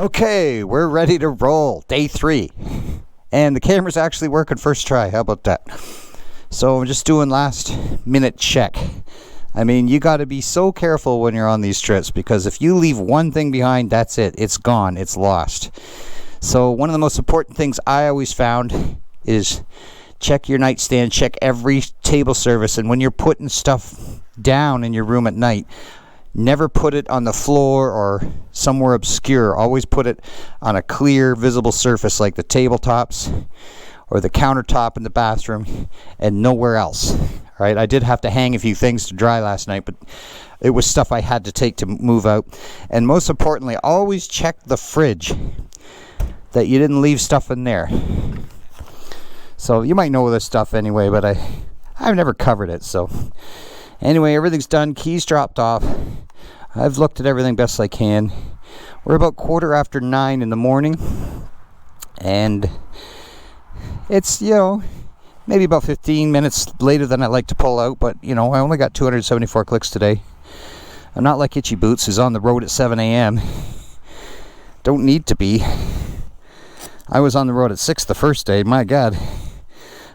Okay, we're ready to roll. Day 3. And the camera's actually working first try. How about that? So I'm just doing last minute check. I mean, you got to be so careful when you're on these trips, because if you leave one thing behind, that's it. It's gone. It's lost. So one of the most important things I always found is check your nightstand, check every table service, and when you're putting stuff down in your room at night, never put it on the floor or somewhere obscure. Always put it on a clear, visible surface like the tabletops or the countertop in the bathroom, and nowhere else. Right? I did have to hang a few things to dry last night, but it was stuff I had to take to move out. And most importantly, always check the fridge, that you didn't leave stuff in there. So you might know this stuff anyway, but I've never covered it. So anyway, everything's done. Keys dropped off. I've looked at everything best I can. We're about 9:15 in the morning, and it's, maybe about 15 minutes later than I like to pull out, but I only got 274 clicks today. I'm not like Itchy Boots, who's on the road at 7 a.m. Don't need to be. I was on the road at 6 the first day. My God,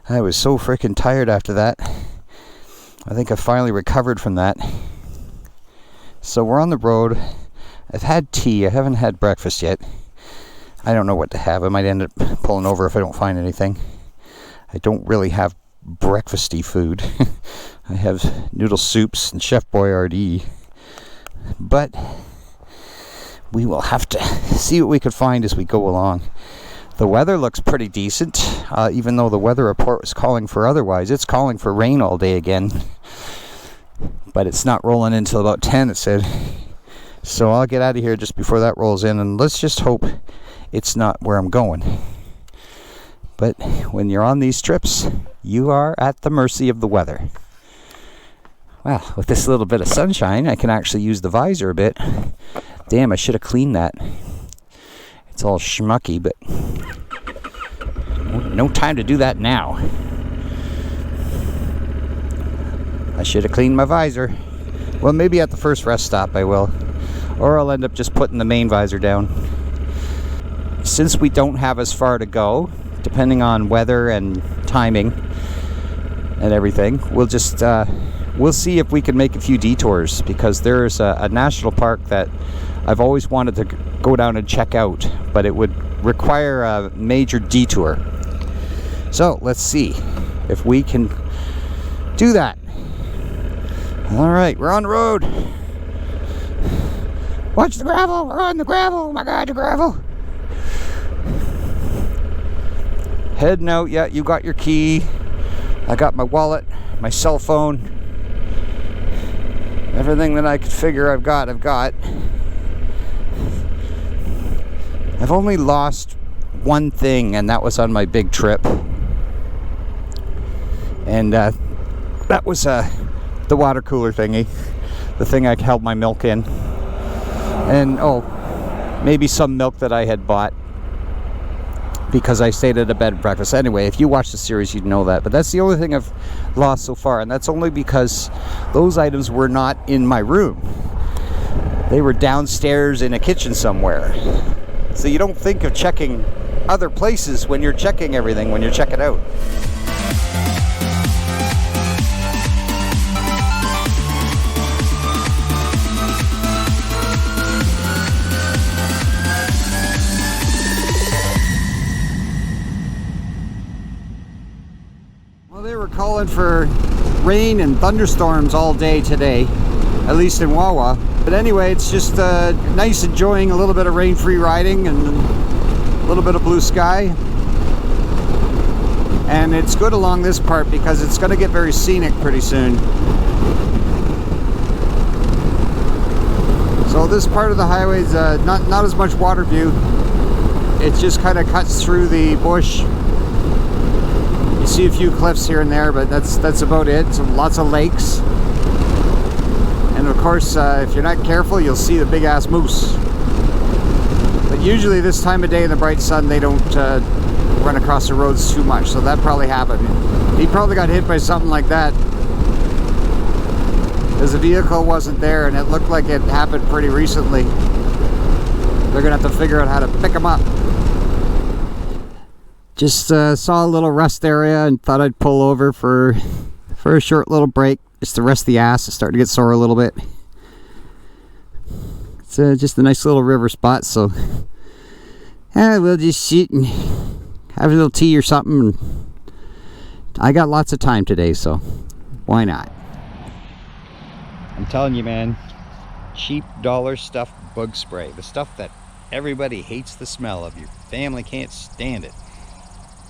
I was so freaking tired after that. I think I finally recovered from that. So we're on the road. I've had tea. I haven't had breakfast yet. I don't know what to have. I might end up pulling over if I don't find anything. I don't really have breakfasty food. I have noodle soups and Chef Boyardee. But we will have to see what we can find as we go along. The weather looks pretty decent, even though the weather report was calling for otherwise. It's calling for rain all day again. But it's not rolling until about 10, it said. So I'll get out of here just before that rolls in, and let's just hope it's not where I'm going. But when you're on these trips, you are at the mercy of the weather. Well, with this little bit of sunshine, I can actually use the visor a bit. Damn, I should have cleaned that. It's all schmucky, but no time to do that now. I should have cleaned my visor. Well, maybe at the first rest stop I will. Or I'll end up just putting the main visor down. Since we don't have as far to go, depending on weather and timing and everything, we'll just we'll see if we can make a few detours, because there's a national park that I've always wanted to go down and check out, but it would require a major detour. So let's see if we can do that. All right, we're on the road. Watch the gravel. We're on the gravel. Oh my God, the gravel. Heading out. Yeah, you got your key. I got my wallet, my cell phone. Everything that I could figure I've got. I've only lost one thing, and that was on my big trip. And that was the water cooler thingy. The thing I held my milk in. And, maybe some milk that I had bought because I stayed at a bed and breakfast. Anyway, if you watch the series, you'd know that. But that's the only thing I've lost so far, and that's only because those items were not in my room. They were downstairs in a kitchen somewhere. So you don't think of checking other places when you're checking everything, when you're checking out. Well, they were calling for rain and thunderstorms all day today, at least in Wawa. But anyway, it's just nice enjoying a little bit of rain-free riding and a little bit of blue sky. And it's good along this part because it's going to get very scenic pretty soon. So this part of the highway is not as much water view. It just kind of cuts through the bush. You see a few cliffs here and there, but that's about it. So lots of lakes. And of course, if you're not careful, you'll see the big ass moose. But usually this time of day in the bright sun, they don't run across the roads too much. So that probably happened. He probably got hit by something like that, because the vehicle wasn't there, and it looked like it happened pretty recently. They're gonna have to figure out how to pick them up. Just saw a little rest area and thought I'd pull over for a short little break. Just to rest the ass. It's starting to get sore a little bit. It's just a nice little river spot, so we'll just sit and have a little tea or something. I got lots of time today, so why not? I'm telling you, man, cheap dollar stuff bug spray, the stuff that everybody hates the smell of, your family can't stand it.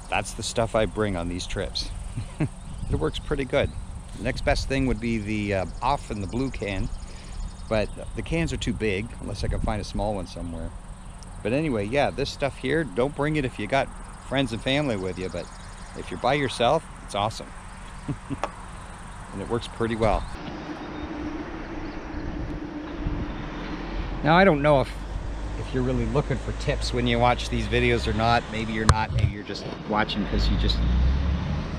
That's the stuff I bring on these trips. It works pretty good. The next best thing would be the off in the blue can, but the cans are too big unless I can find a small one somewhere. But anyway, yeah, this stuff here, don't bring it if you got friends and family with you, but if you're by yourself, it's awesome. And it works pretty well. Now, I don't know if you're really looking for tips when you watch these videos or not. Maybe you're not, maybe you're just watching because you just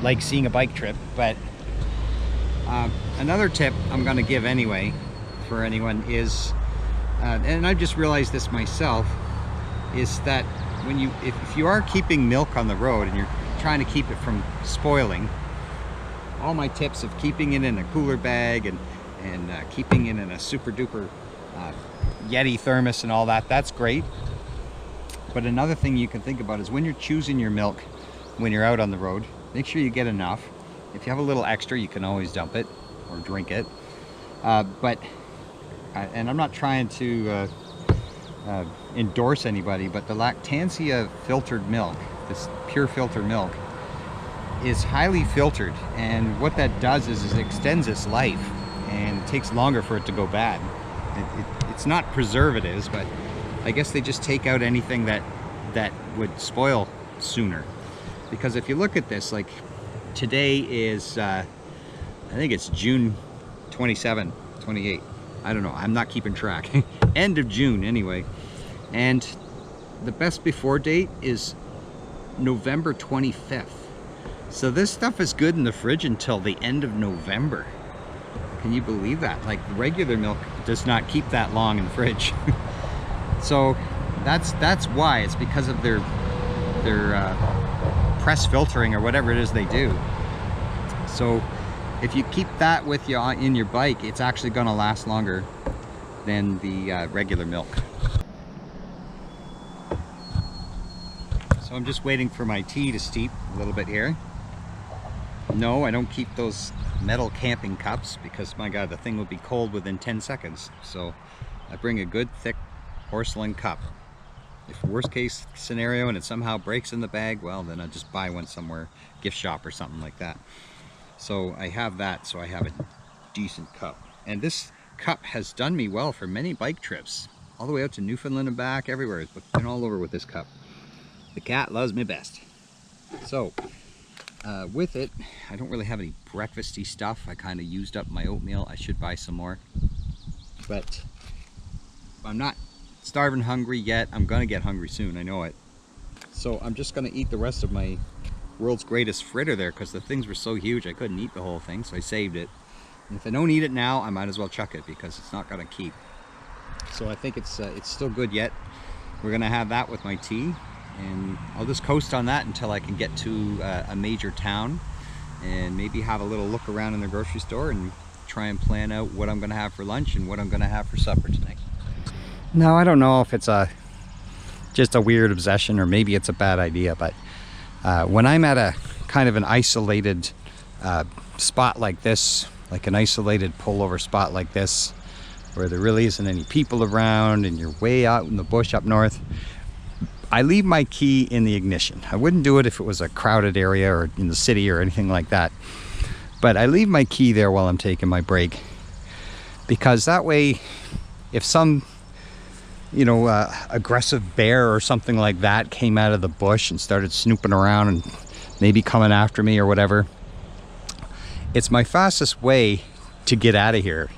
like seeing a bike trip. But another tip I'm going to give anyway for anyone is, and I've just realized this myself, is that when if you are keeping milk on the road and you're trying to keep it from spoiling, all my tips of keeping it in a cooler bag and keeping it in a super duper Yeti thermos and all that, that's great. But another thing you can think about is when you're choosing your milk when you're out on the road, make sure you get enough. If you have a little extra, you can always dump it or drink it. And I'm not trying to endorse anybody, but the Lactantia filtered milk, this pure filter milk, is highly filtered, and what that does is it extends its life and it takes longer for it to go bad. It's not preservatives, but I guess they just take out anything that would spoil sooner. Because if you look at this, like today is I think it's June 27, 28. I don't know, I'm not keeping track. End of June anyway. And the best before date is November 25th. So this stuff is good in the fridge until the end of November. Can you believe that? Like regular milk does not keep that long in the fridge. So that's why. It's because of their press filtering or whatever it is they do. So if you keep that with you in your bike, it's actually going to last longer than the regular milk. So I'm just waiting for my tea to steep a little bit here. No, I don't keep those metal camping cups because, my God, the thing will be cold within 10 seconds. So I bring a good thick porcelain cup. If worst case scenario and it somehow breaks in the bag, well, then I'll just buy one somewhere, gift shop or something like that. So I have that, so I have a decent cup. And this cup has done me well for many bike trips, all the way out to Newfoundland and back, everywhere. It's been all over with this cup. The cat loves me best. So with it, I don't really have any breakfasty stuff. I kind of used up my oatmeal. I should buy some more. But I'm not starving hungry yet. I'm gonna get hungry soon, I know it. So I'm just gonna eat the rest of my world's greatest fritter there because the things were so huge I couldn't eat the whole thing, so I saved it. And if I don't eat it now, I might as well chuck it because it's not gonna keep. So I think it's still good yet. We're gonna have that with my tea, and I'll just coast on that until I can get to a major town and maybe have a little look around in the grocery store and try and plan out what I'm gonna have for lunch and what I'm gonna have for supper tonight. Now, I don't know if it's just a weird obsession or maybe it's a bad idea, but when I'm at a kind of an isolated spot like this, like an isolated pullover spot like this, where there really isn't any people around and you're way out in the bush up north, I leave my key in the ignition. I wouldn't do it if it was a crowded area or in the city or anything like that. But I leave my key there while I'm taking my break, because that way, if some aggressive bear or something like that came out of the bush and started snooping around and maybe coming after me or whatever, it's my fastest way to get out of here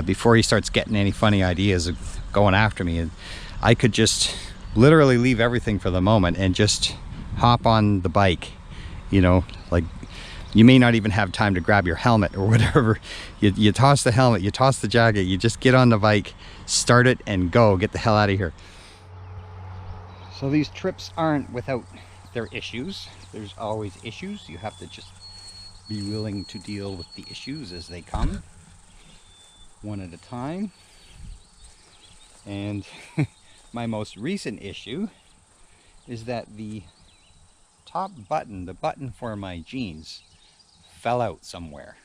before he starts getting any funny ideas of going after me. And I could just literally leave everything for the moment and just hop on the bike. Like, you may not even have time to grab your helmet or whatever. You toss the helmet, you toss the jacket, you just get on the bike, start it, and go. Get the hell out of here. So these trips aren't without their issues. There's always issues. You have to just be willing to deal with the issues as they come, one at a time. And my most recent issue is that the top button, the button for my jeans, fell out somewhere.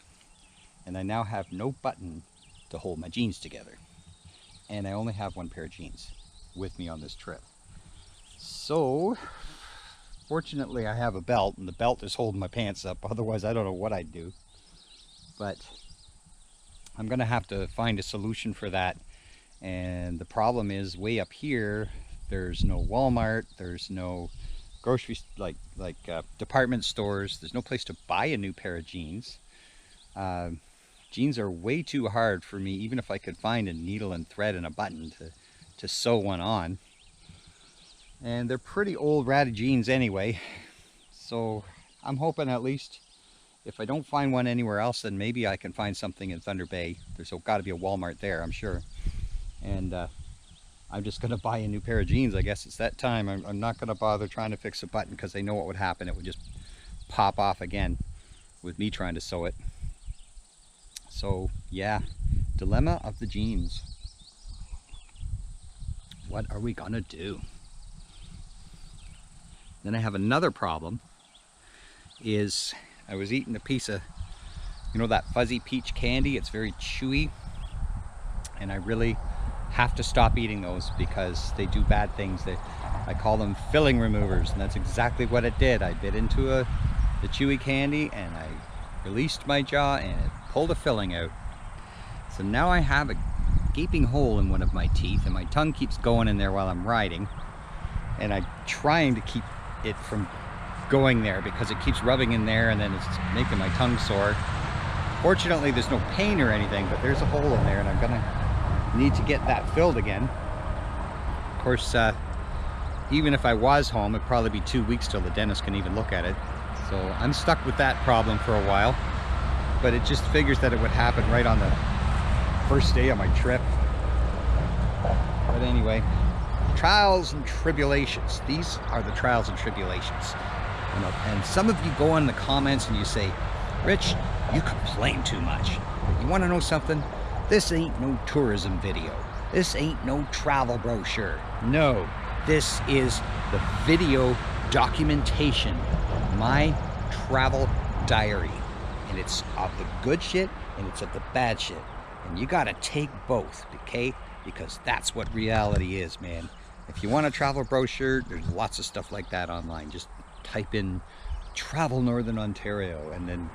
And I now have no button to hold my jeans together. And I only have one pair of jeans with me on this trip. So, fortunately I have a belt, and the belt is holding my pants up. Otherwise I don't know what I'd do. But I'm gonna have to find a solution for that. And the problem is, way up here there's no Walmart, there's no grocery department stores, there's no place to buy a new pair of jeans. Jeans are way too hard for me, even if I could find a needle and thread and a button to sew one on. And they're pretty old ratty jeans anyway, so I'm hoping at least if I don't find one anywhere else, then maybe I can find something in Thunder Bay. There's got to be a Walmart there, I'm sure. And I'm just going to buy a new pair of jeans. I guess it's that time. I'm not going to bother trying to fix a button, because I know what would happen. It would just pop off again with me trying to sew it. So yeah, dilemma of the jeans. What are we gonna do? Then I have another problem, is I was eating a piece of, you know, that fuzzy peach candy. It's very chewy, and I really have to stop eating those because they do bad things. I call them filling removers, and that's exactly what it did. I bit into the chewy candy, and I released my jaw, and it pulled a filling out. So now I have a gaping hole in one of my teeth, and my tongue keeps going in there while I'm riding, and I'm trying to keep it from going there because it keeps rubbing in there, and then it's making my tongue sore. Fortunately there's no pain or anything, but there's a hole in there, and I'm gonna need to get that filled again. Of course, even if I was home, it'd probably be 2 weeks till the dentist can even look at it. So I'm stuck with that problem for a while, but it just figures that it would happen right on the first day of my trip. But anyway, trials and tribulations. These are the trials and tribulations. You know, and some of you go in the comments and you say, Rich, you complain too much. You want to know something? This ain't no tourism video. This ain't no travel brochure. No, this is the video documentation, my travel diary, and it's of the good shit and it's of the bad shit, and you gotta take both, okay? Because that's what reality is, man. If you want a travel brochure, there's lots of stuff like that online. Just type in travel Northern Ontario and then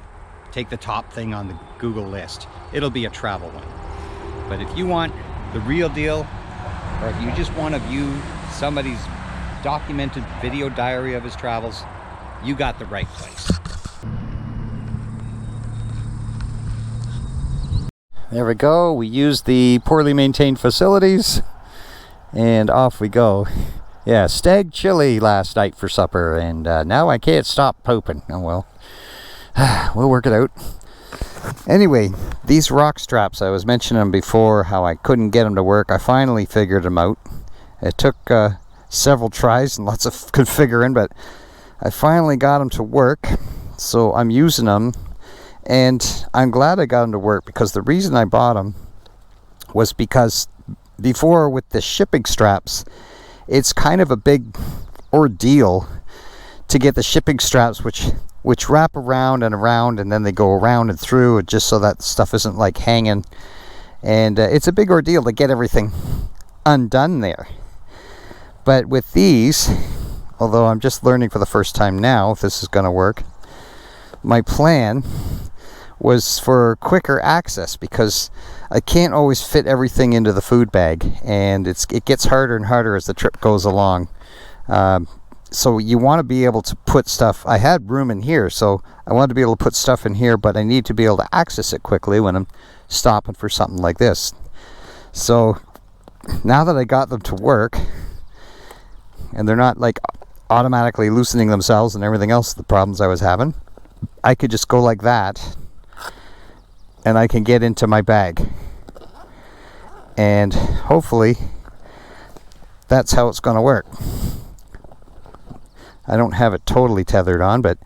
take the top thing on the Google list. It'll be a travel one. But if you want the real deal, or if you just want to view somebody's documented video diary of his travels, you got the right place. There we go. We used the poorly maintained facilities and off we go. Yeah, stag chili last night for supper, and now I can't stop pooping. Oh well, we'll work it out. Anyway, these rock straps, I was mentioning them before, how I couldn't get them to work. I finally figured them out. It took several tries and lots of configuring, but I finally got them to work. So I'm using them, and I'm glad I got them to work, because the reason I bought them was because before, with the shipping straps, it's kind of a big ordeal to get the shipping straps, which wrap around and around, and then they go around and through, just so that stuff isn't like hanging. And it's a big ordeal to get everything undone there. But with these, although I'm just learning for the first time now if this is going to work, my plan was for quicker access, because I can't always fit everything into the food bag, and it gets harder and harder as the trip goes along. So you want to be able to put stuff. I had room in here, so I wanted to be able to put stuff in here, but I need to be able to access it quickly when I'm stopping for something like this. So now that I got them to work, and they're not like automatically loosening themselves and everything else, the problems I was having, I could just go like that, and I can get into my bag. And hopefully that's how it's going to work. I don't have it totally tethered on, but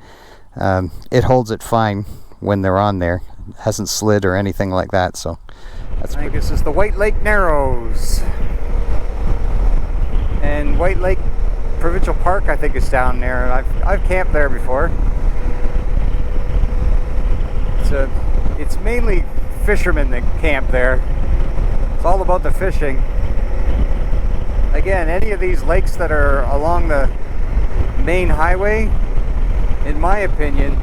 it holds it fine when they're on there. It hasn't slid or anything like that, so that's. I think this is the White Lake Narrows, and White Lake Provincial Park, I think, is down there, and I've camped there before. It's mainly fishermen that camp there. It's all about the fishing. Again, any of these lakes that are along the main highway, in my opinion,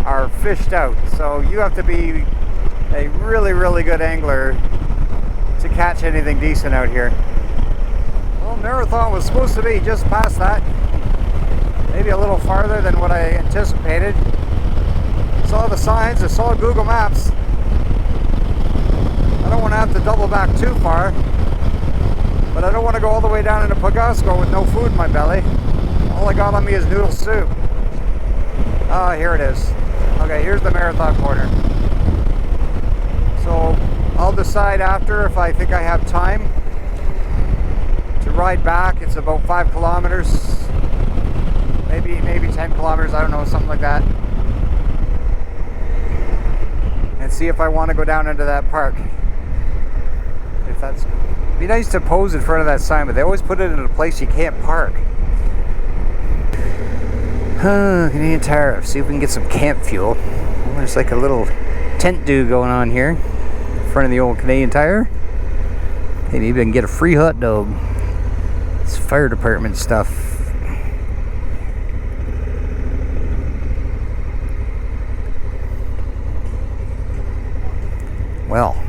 are fished out. So you have to be a really, really good angler to catch anything decent out here. Well, Marathon was supposed to be just past that. Maybe a little farther than what I anticipated. Saw the signs, I saw Google Maps. I don't want to have to double back too far, but I don't want to go all the way down into Pagosco with no food in my belly. All I got on me is noodle soup. Ah, here it is. Okay, here's the Marathon corner. So I'll decide after if I think I have time to ride back. It's about 5 kilometers, maybe 10 kilometers, I don't know, something like that. And see if I want to go down into that park. If that's, it'd be nice to pose in front of that sign, but they always put it in a place you can't park. Canadian Tire. See if we can get some camp fuel. Oh, there's like a little tent do going on here in front of the old Canadian Tire. Hey, maybe I can get a free hot dog. It's fire department stuff. Well,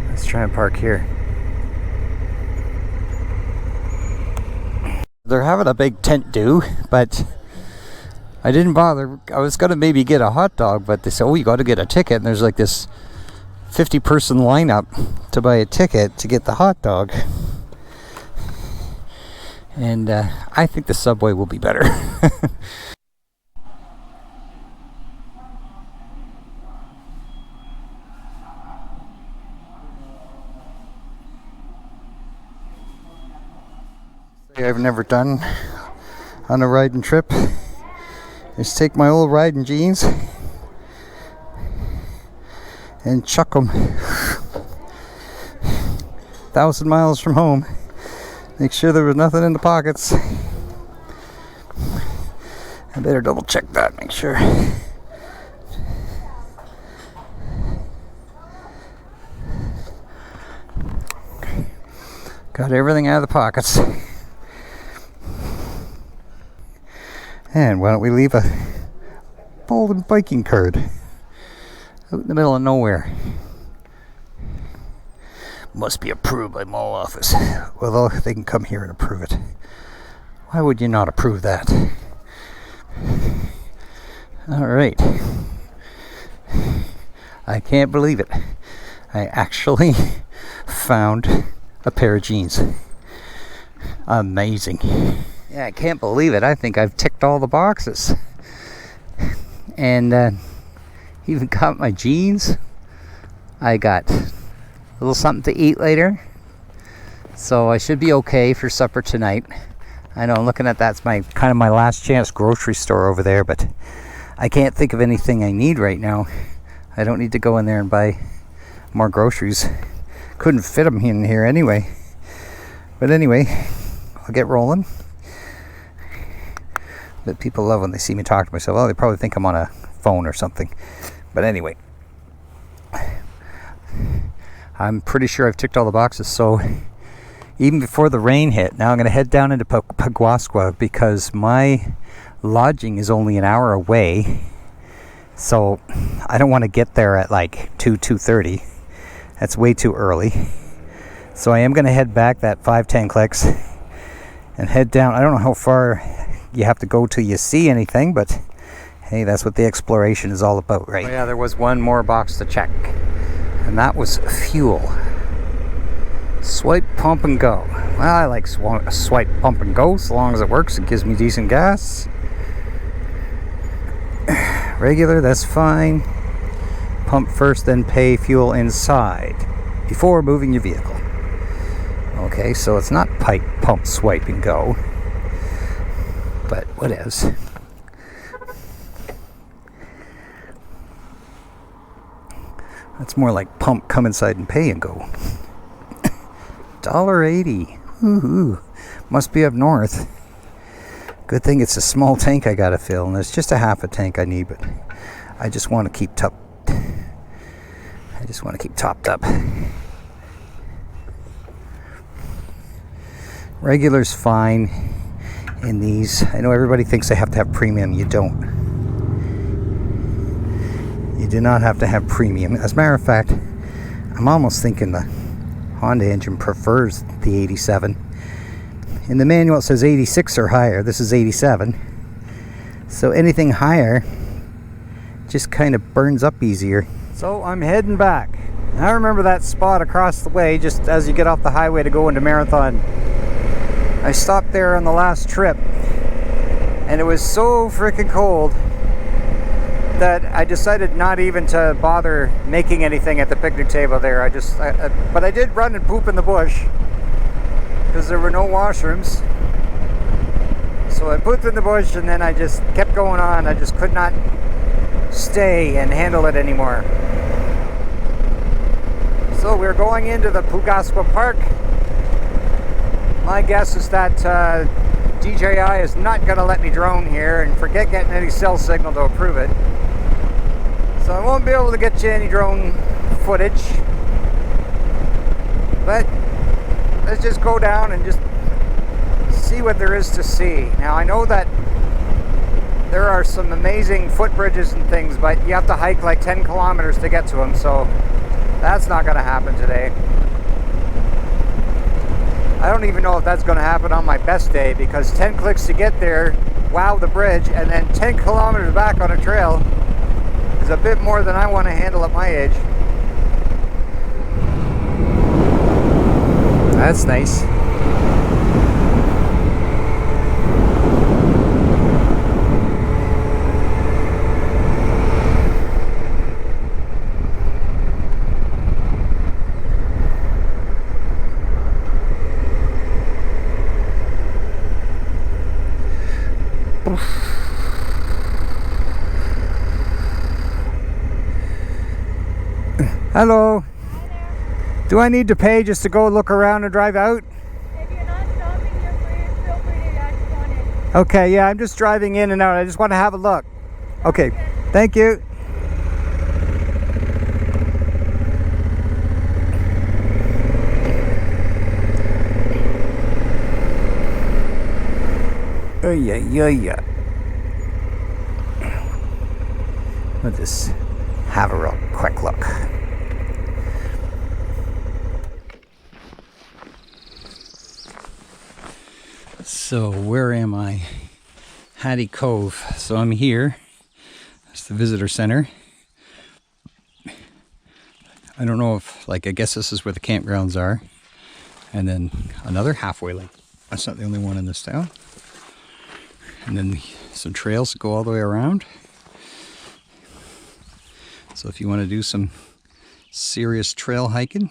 let's try and park here. They're having a big tent do, but I didn't bother. I was going to maybe get a hot dog, but they said, oh, you got to get a ticket. And there's like this 50-person lineup to buy a ticket to get the hot dog. And I think the Subway will be better. I've never done on a riding trip is take my old riding jeans and chuck them 1,000 miles from home. Make sure there was nothing in the pockets. I better double check that, make sure. Got everything out of the pockets. And why don't we leave a folding biking card out in the middle of nowhere? Must be approved by mall office. Well, they can come here and approve it. Why would you not approve that? Alright. I can't believe it. I actually found a pair of jeans. Amazing. Yeah, I can't believe it. I think I've ticked all the boxes. And even got my jeans. I got a little something to eat later. So I should be okay for supper tonight. I know I'm looking at that's my kind of my last chance grocery store over there, but I can't think of anything I need right now. I don't need to go in there and buy more groceries. Couldn't fit them in here anyway. But anyway, I'll get rolling. But people love when they see me talk to myself. Oh, they probably think I'm on a phone or something. But anyway, I'm pretty sure I've ticked all the boxes. So even before the rain hit, now I'm going to head down into Pagosco because my lodging is only an hour away. So I don't want to get there at like 2:30. That's way too early. So I am going to head back that 5-10 clicks and head down. I don't know how far you have to go till you see anything, but hey, that's what the exploration is all about, right? Oh yeah, there was one more box to check, and that was fuel. Swipe, pump, and go. Well, I like swipe, pump, and go so long as it works. It gives me decent gas. Regular, that's fine. Pump first, then pay fuel inside before moving your vehicle. Okay, so it's not pipe, pump, swipe, and go. But whatevs. That's more like pump, come inside and pay and go. $1.80. Woohoo. Must be up north. Good thing it's a small tank I gotta fill, and it's just a half a tank I need, but I just want to keep topped up. Regular's fine in these. I know everybody thinks they have to have premium. You don't. You do not have to have premium. As a matter of fact, I'm almost thinking the Honda engine prefers the 87. In the manual it says 86 or higher. This is 87. So anything higher just kind of burns up easier. So I'm heading back. I remember that spot across the way just as you get off the highway to go into Marathon. I stopped there on the last trip and it was so freaking cold that I decided not even to bother making anything at the picnic table there. But I did run and poop in the bush because there were no washrooms. So I pooped in the bush and then I just kept going on. I just could not stay and handle it anymore. So we're going into the Pugaswa Park. My guess is that DJI is not going to let me drone here, and forget getting any cell signal to approve it. So I won't be able to get you any drone footage. But let's just go down and just see what there is to see. Now I know that there are some amazing footbridges and things, but you have to hike like 10 kilometers to get to them, so that's not going to happen today. I don't even know if that's going to happen on my best day, because 10 clicks to get there, wow, the bridge, and then 10 kilometers back on a trail is a bit more than I want to handle at my age. That's nice. Hello. Hi there. Do I need to pay just to go look around and drive out? If you're not stopping, feel free to just go in. Okay, yeah, I'm just driving in and out. I just want to have a look. Okay, thank you. Oh yeah. I'll just have a real quick look. So where am I? Hattie Cove. So I'm here. That's the visitor center. I don't know if, I guess this is where the campgrounds are. And then another halfway link. That's not the only one in this town. And then some trails go all the way around. So if you want to do some serious trail hiking,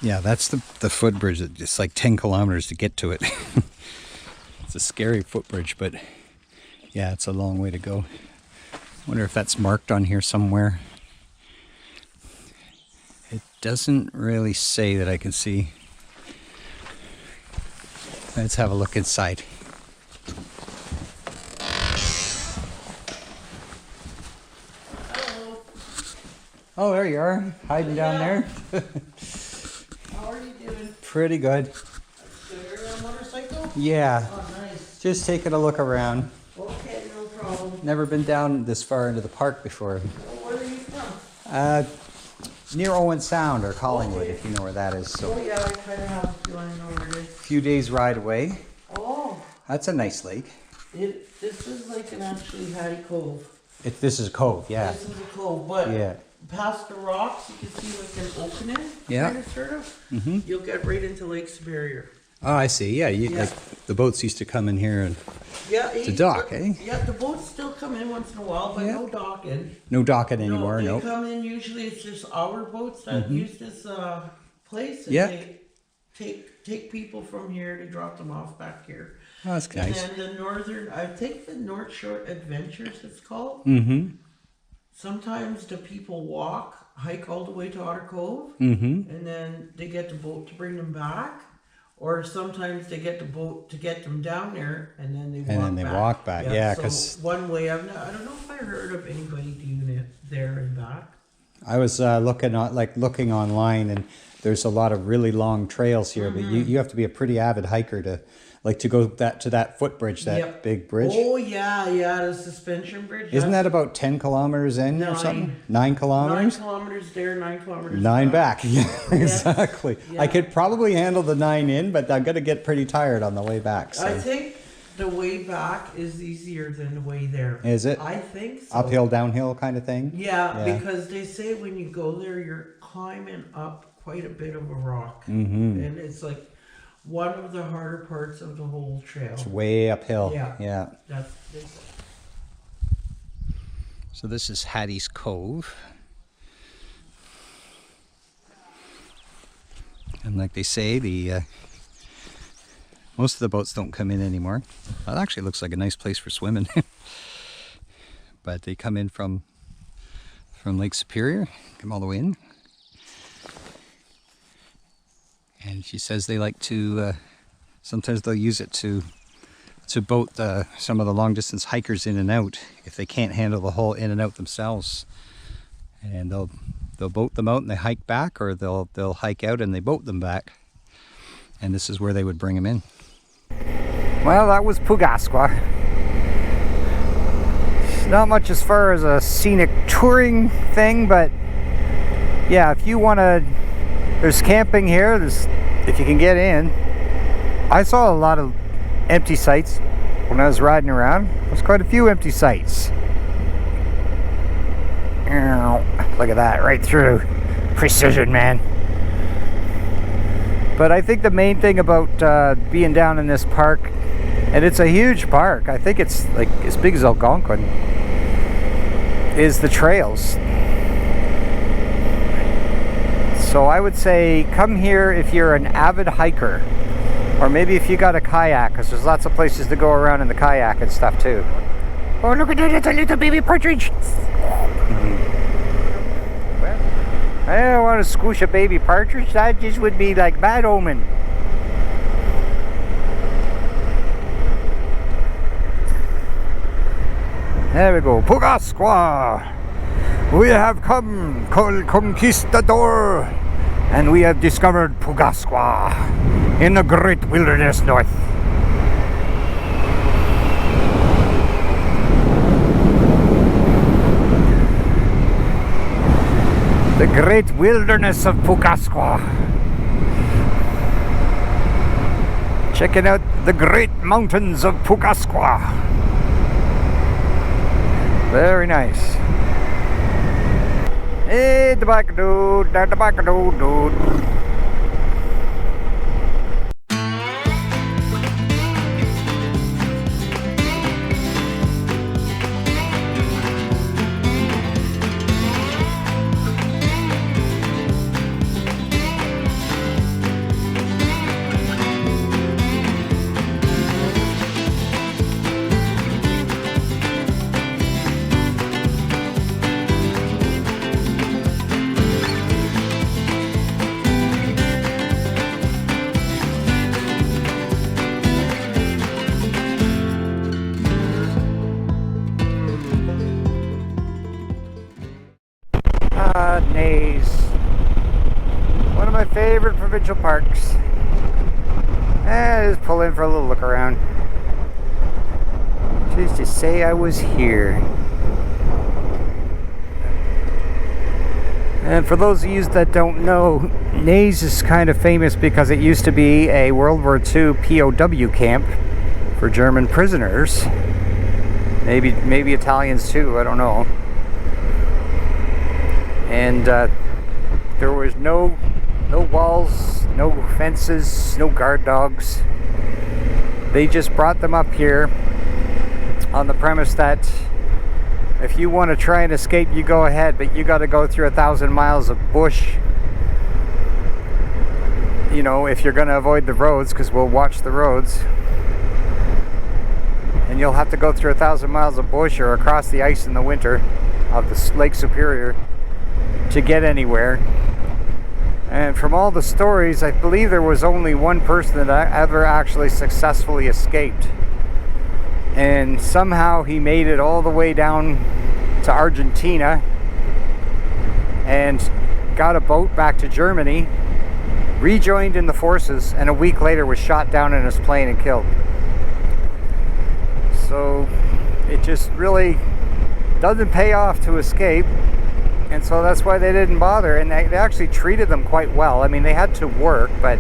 yeah, that's the footbridge. It's like 10 kilometers to get to it. It's a scary footbridge, but yeah, it's a long way to go. Wonder if that's marked on here somewhere. It doesn't really say that I can see. Let's have a look inside. Hello. Oh, there you are, hiding down there. How are you doing? Pretty good. So you're on a motorcycle? Yeah, Oh, nice. just taking a look around. Okay, no problem. Never been down this far into the park before. Well, where are you from? Near Owen Sound or Collingwood, if you know where that is. So Oh, yeah, I kind of have a feeling I know where it is. a few days ride away. Oh, That's a nice lake. this is like an actually Hattie Cove. This is a cove, yeah. This is a cove, but Yeah. past the rocks, you can see like an opening, Yeah. kind of, sort of. Mm-hmm. You'll get right into Lake Superior. Oh, I see. Yeah, Yeah. like the boats used to come in here and Yeah. to dock, eh? Yeah, the boats still come in once in a while, but Yeah. no docking. no docking anymore. No, Nope. they come in, usually it's just our boats that use this place. And Yeah. take people from here to drop them off back here. Oh, that's And nice. then the northern, I think the North Shore Adventures it's called. Mm-hmm. Sometimes the people hike all the way to Otter Cove, Mm-hmm. and then they get the boat to bring them back. Or sometimes they get the boat to get them down there, and then they walk back. And then they walk back, yeah, so 'cause one way, I don't know if I heard of anybody doing it there and back. I was looking online, and there's a lot of really long trails here, but you have to be a pretty avid hiker to go to that footbridge, that Yep. big bridge. Oh yeah, the suspension bridge. Isn't that about 10 kilometers in or something? 9 kilometers? 9 kilometers there, 9 kilometers 9 back. back. Yeah, exactly. Yeah. I could probably handle the 9 in, but I'm going to get pretty tired on the way back. So. I think the way back is easier than the way there. Is it? I think so. Uphill, downhill kind of thing? Yeah, because they say when you go there, you're climbing up quite a bit of a rock. Mm-hmm. And it's like one of the harder parts of the whole trail. It's way uphill. Yeah. So this is Hattie's Cove. And like they say, most of the boats don't come in anymore. Well, it actually looks like a nice place for swimming. But they come in from Lake Superior, come all the way in. And she says they like to, sometimes they'll use it to boat some of the long distance hikers in and out if they can't handle the whole in and out themselves. And they'll boat them out and they hike back, or they'll hike out and they boat them back. And this is where they would bring them in. Well, that was Pugasqua. It's not much as far as a scenic touring thing, but yeah, if you want to, there's camping here. If you can get in. I saw a lot of empty sites when I was riding around. There's quite a few empty sites. Look at that, right through. Precision, man. But I think the main thing about being down in this park, and it's a huge park, I think it's like as big as Algonquin, is the trails. So I would say come here if you're an avid hiker, or maybe if you got a kayak, because there's lots of places to go around in the kayak and stuff too. Oh, look at that, it's a little baby partridge. I don't want to squish a baby partridge. That just would be like bad omen. There we go. Pugasqua. We have come, called Conquistador, and we have discovered Pugasqua in the great wilderness north. The great wilderness of Pugasqua. Checking out the great mountains of Pugasqua. Very nice. Hey, the back dude, the back dude. Nays. One of my favorite provincial parks. Just pull in for a little look around. Just to say I was here. And for those of you that don't know, Nays is kind of famous because it used to be a World War II POW camp for German prisoners. Maybe Italians too, I don't know. And there was no walls, no fences, no guard dogs. They just brought them up here on the premise that if you want to try and escape, you go ahead, but you got to go through 1,000 miles of bush you know, if you're going to avoid the roads, because we'll watch the roads, and you'll have to go through 1,000 miles of bush or across the ice in the winter of the Lake Superior to get anywhere. And from all the stories, I believe there was only one person that ever actually successfully escaped. And somehow he made it all the way down to Argentina and got a boat back to Germany, rejoined in the forces, and a week later was shot down in his plane and killed. So it just really doesn't pay off to escape. And so that's why they didn't bother, and they actually treated them quite well. I mean, they had to work, but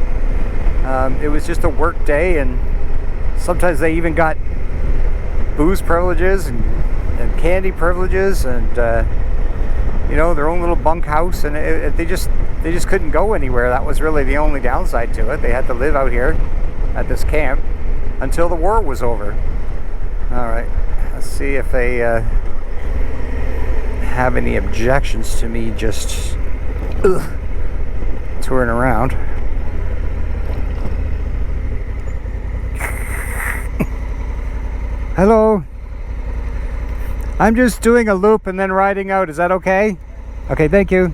it was just a work day, and sometimes they even got booze privileges and candy privileges, and you know, their own little bunkhouse, and they just couldn't go anywhere. That was really the only downside to it. They had to live out here at this camp until the war was over. All right, let's see if they have any objections to me just touring around. Hello. I'm just doing a loop and then riding out. Is that okay? Okay, thank you.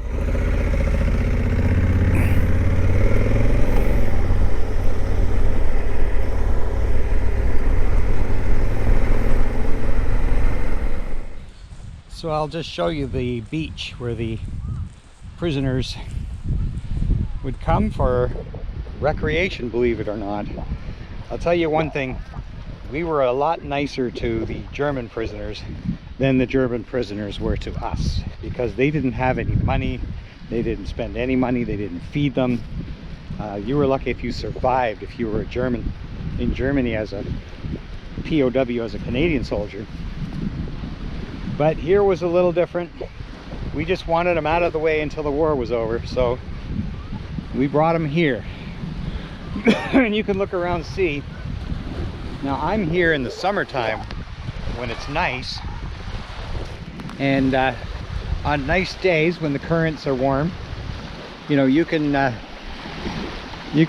So I'll just show you the beach where the prisoners would come for recreation, believe it or not. I'll tell you one thing, we were a lot nicer to the German prisoners than the German prisoners were to us, because they didn't have any money, they didn't spend any money, they didn't feed them. You were lucky if you survived, if you were a German in Germany as a POW, as a Canadian soldier. But here was a little different. We just wanted them out of the way until the war was over, so we brought them here. And you can look around and see. Now I'm here in the summertime when it's nice, and on nice days when the currents are warm, you know, you can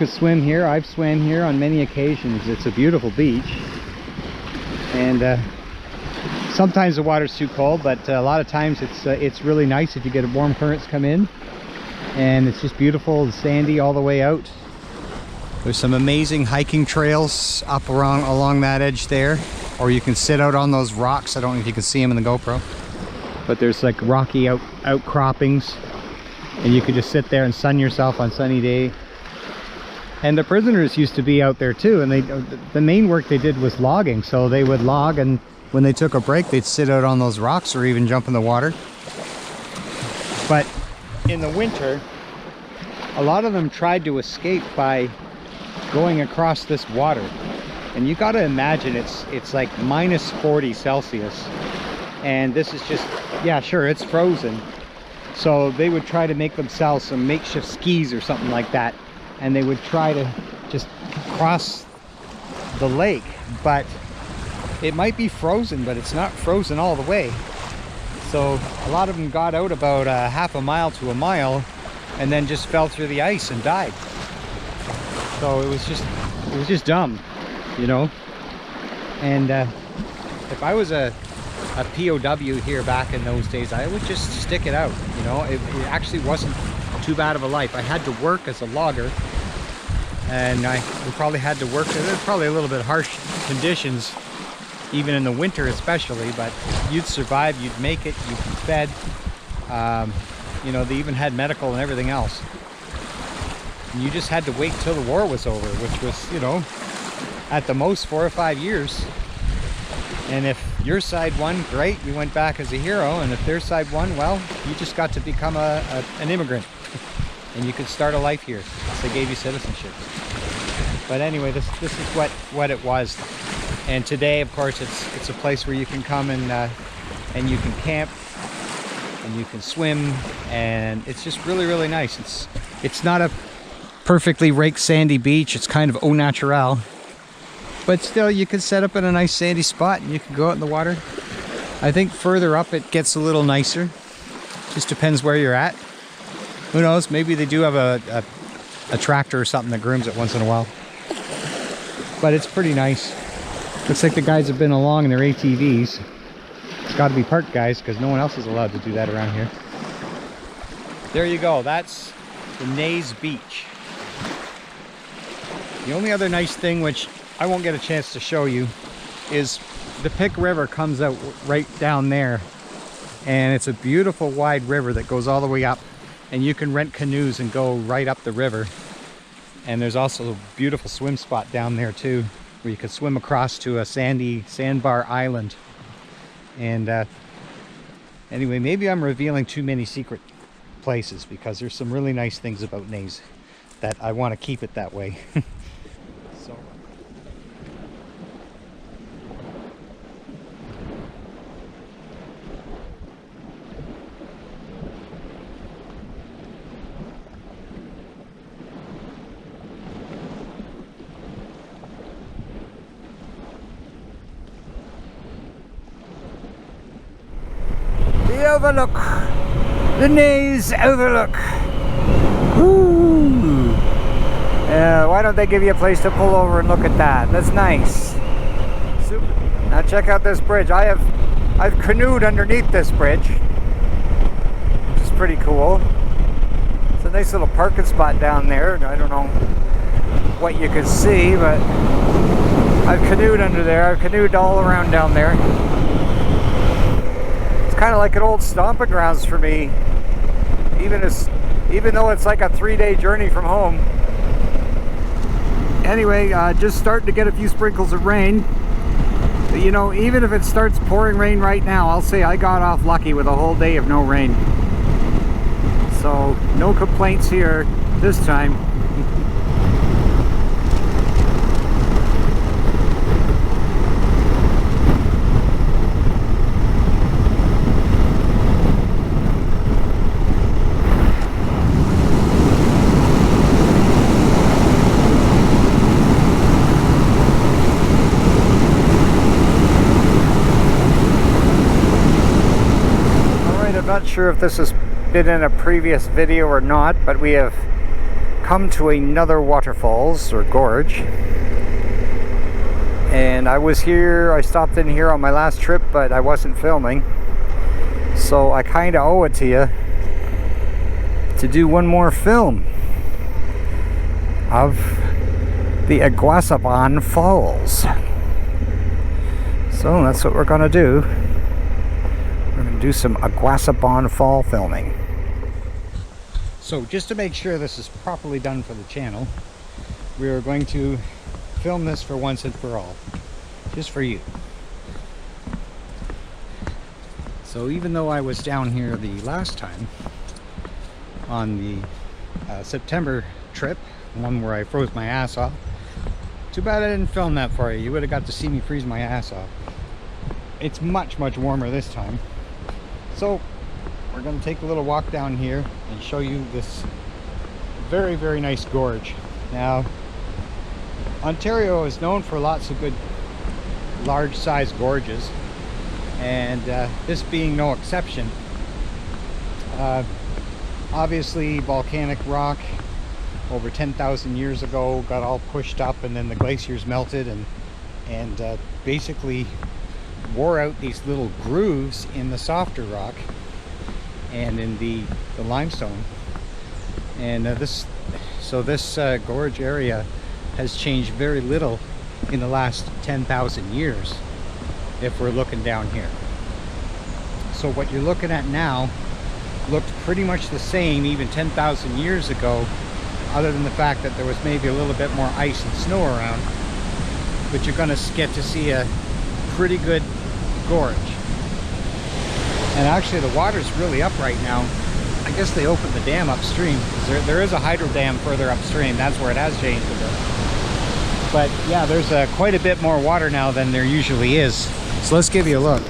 swim here. I've swam here on many occasions. It's a beautiful beach, and sometimes the water's too cold, but a lot of times it's really nice if you get warm currents come in, and it's just beautiful and sandy all the way out. There's some amazing hiking trails up along that edge there, or you can sit out on those rocks. I don't know if you can see them in the GoPro, but there's like rocky outcroppings, and you could just sit there and sun yourself on sunny day. And the prisoners used to be out there too, and the main work they did was logging, so they would log, and when they took a break they'd sit out on those rocks or even jump in the water. But in the winter, a lot of them tried to escape by going across this water, and you got to imagine it's like minus 40 Celsius, and this is just, yeah, sure, it's frozen. So they would try to make themselves some makeshift skis or something like that, and they would try to just cross the lake, but it might be frozen, but it's not frozen all the way. So a lot of them got out about half a mile to a mile and then just fell through the ice and died. So it was just dumb, you know. And if I was a POW here back in those days, I would just stick it out, you know. It actually wasn't too bad of a life. I had to work as a logger, and we probably had to work, there's probably a little bit harsh conditions, even in the winter especially, but you'd survive, you'd make it, you'd be fed. You know, they even had medical and everything else. And you just had to wait till the war was over, which was, you know, at the most 4 or 5 years. And if your side won, great, you went back as a hero. And if their side won, well, you just got to become an immigrant. And you could start a life here. So they gave you citizenship. But anyway, this is what it was. And today, of course, it's a place where you can come and you can camp and you can swim, and it's just really, really nice. It's not a perfectly raked sandy beach. It's kind of au naturel, but still you could set up in a nice sandy spot and you can go out in the water. I think further up it gets a little nicer. Just depends where you're at. Who knows? Maybe they do have a a tractor or something that grooms it once in a while. But it's pretty nice. Looks like the guys have been along in their ATVs. It's got to be parked, guys, because no one else is allowed to do that around here. There you go. That's the Naze Beach. The only other nice thing, which I won't get a chance to show you, is the Pick River comes out right down there. And it's a beautiful wide river that goes all the way up. And you can rent canoes and go right up the river. And there's also a beautiful swim spot down there too, where you can swim across to a sandy sandbar island. And anyway, maybe I'm revealing too many secret places, because there's some really nice things about Naze that I want to keep it that way. So the overlook, the Naze Overlook. Woo! Why don't they give you a place to pull over and look at that? That's nice. Super. Now check out this bridge. I've canoed underneath this bridge, which is pretty cool. It's a nice little parking spot down there. I don't know what you can see, but I've canoed under there. I've canoed all around down there. Kind of like an old stomping grounds for me, even though it's like a 3-day journey from home. Anyway, just starting to get a few sprinkles of rain. But, you know, even if it starts pouring rain right now, I'll say I got off lucky with a whole day of no rain. So no complaints here this time. Not sure if this has been in a previous video or not, but we have come to another waterfalls or gorge. And I stopped in here on my last trip, but I wasn't filming. So I kind of owe it to you to do one more film of the Iguazaban Falls. So that's what we're gonna do. We're going to do some Iguazaban Fall filming. So just to make sure this is properly done for the channel, we are going to film this for once and for all, just for you. So even though I was down here the last time on the September trip, one where I froze my ass off, too bad I didn't film that for you. You would have got to see me freeze my ass off. It's much warmer this time. So we're going to take a little walk down here and show you this very nice gorge. Now, Ontario is known for lots of good large sized gorges, and this being no exception. Obviously volcanic rock over 10,000 years ago got all pushed up, and then the glaciers melted and basically wore out these little grooves in the softer rock and in the limestone. And this gorge area has changed very little in the last 10,000 years if we're looking down here. So what you're looking at now looked pretty much the same even 10,000 years ago, other than the fact that there was maybe a little bit more ice and snow around. But you're going to get to see a pretty good gorge. And actually the water's really up right now. I guess they opened the dam upstream, because there is a hydro dam further upstream. That's where it has changed a bit. But yeah, there's quite a bit more water now than there usually is. So let's give you a look.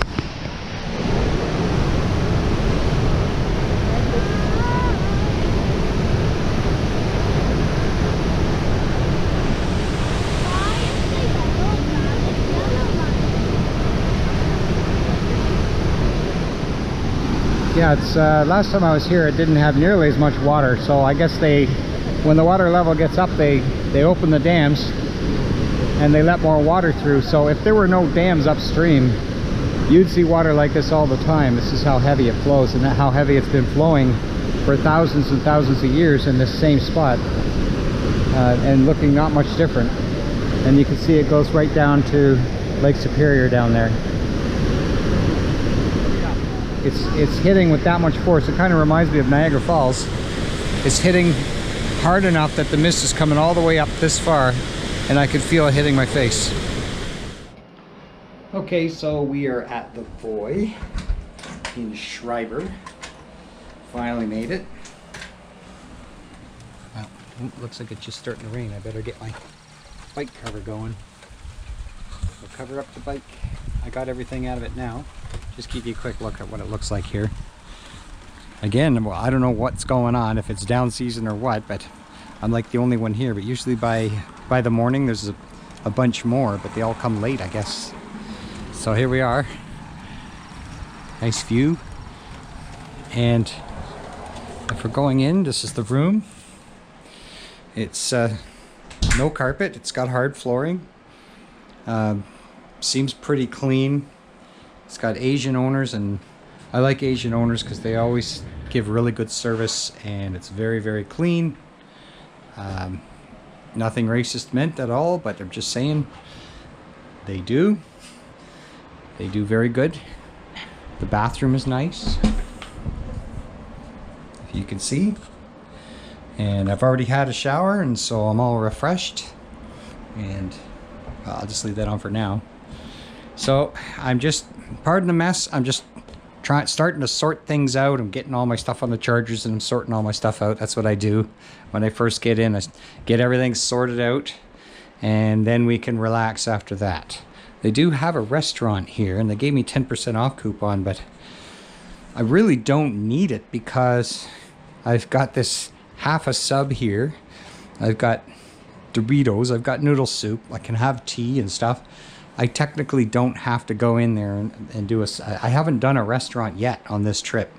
Yeah, it's last time I was here it didn't have nearly as much water, so I guess they when the water level gets up, they open the dams and they let more water through. So if there were no dams upstream, you'd see water like this all the time. This is how heavy it flows, and how heavy it's been flowing for thousands and thousands of years in this same spot, and looking not much different. And you can see it goes right down to Lake Superior down there. It's hitting with that much force. It kind of reminds me of Niagara Falls. It's hitting hard enough that the mist is coming all the way up this far, and I can feel it hitting my face. Okay, so we are at the Voy in Schreiber. Finally made it. Well, looks like it's just starting to rain. I better get my bike cover going. We'll cover up the bike. I got everything out of it now. Just give you a quick look at what it looks like here. Again, well, I don't know what's going on, if it's down season or what, but I'm like the only one here. But usually by the morning there's a bunch more, but they all come late, I guess. So here we are. Nice view. And if we're going in, this is the room. It's no carpet. It's got hard flooring. Seems pretty clean. It's got Asian owners, and I like Asian owners because they always give really good service, and it's very, very clean. Nothing racist meant at all, but I'm just saying they do very good. The bathroom is nice, if you can see, and I've already had a shower, and so I'm all refreshed, and I'll just leave that on for now. So I'm just, pardon the mess, I'm just starting to sort things out. I'm getting all my stuff on the chargers, and I'm sorting all my stuff out. That's what I do when I first get in. I get everything sorted out, and then we can relax after that. They do have a restaurant here, and they gave me 10% off coupon, but I really don't need it because I've got this half a sub here. I've got Doritos, I've got noodle soup, I can have tea and stuff. I technically don't have to go in there and do I haven't done a restaurant yet on this trip.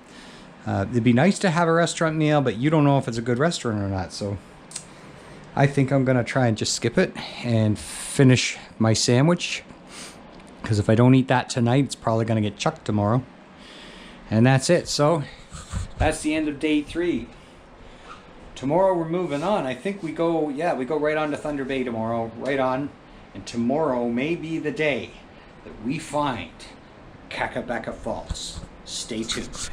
It'd be nice to have a restaurant meal, but you don't know if it's a good restaurant or not. So I think I'm gonna try and just skip it and finish my sandwich, because if I don't eat that tonight, it's probably gonna get chucked tomorrow. And that's it. So that's the end of day 3. Tomorrow we're moving on. I think we go right on to Thunder Bay tomorrow, right on. And tomorrow may be the day that we find Kakabeka Falls. Stay tuned.